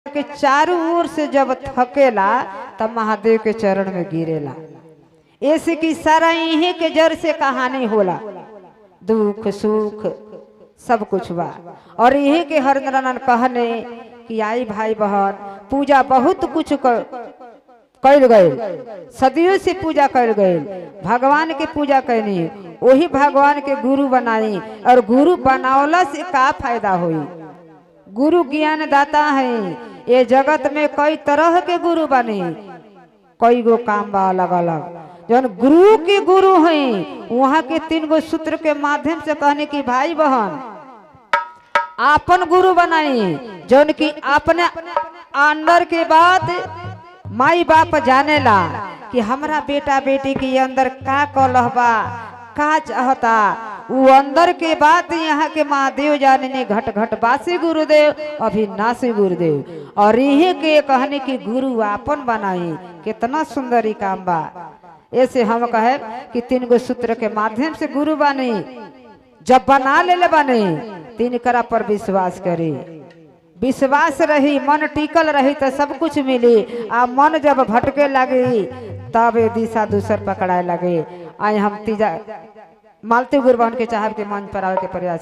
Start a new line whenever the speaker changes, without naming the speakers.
के चारों ओर से जब थकेला तब महादेव के चरण में गिरेला। ऐसे कि सारा इन्हीं के जड़ से कहानी होला, दुख सुख सब कुछ बा। और यही के हरिनारायण कहने कि आई भाई बहन पूजा बहुत कुछ कैल गए, सदियों से पूजा कैल गए, भगवान के पूजा कैनी, वही भगवान के गुरु बनाई। और गुरु बनावला से का फायदा हुई? गुरु ज्ञान दाता है। ये जगत में कई तरह के गुरु बने, कई गो काम बा अलग अलग। जौन गुरु के गुरु हैं वहाँ के 3 गो सूत्र के माध्यम से कहने की भाई बहन आपन गुरु बनाई, जौन की अपने अंदर के बाद माई बाप जाने ला कि हमारा बेटा बेटी के अंदर का कलह बा, का चाहता, वो अंदर के बात यहाँ के महादेव जाने ने घट घट बासी गुरुदेव अभिनाशी गुरुदेव। और यही के कहने की गुरु आपन बनाई, कितना सुंदर ही काम बा। ऐसे हम कहे कि 3 गो सूत्र के माध्यम से गुरु बने, जब बना ले बने 3 करा पर विश्वास करे, विश्वास रही, मन टिकल रही तो सब कुछ मिली। आ मन जब भटके लगी तब दिशा दूसर पकड़ाए लगे। आए हम तीजा मालती गुरबान के चाहब के मंच पर आवे के प्रयास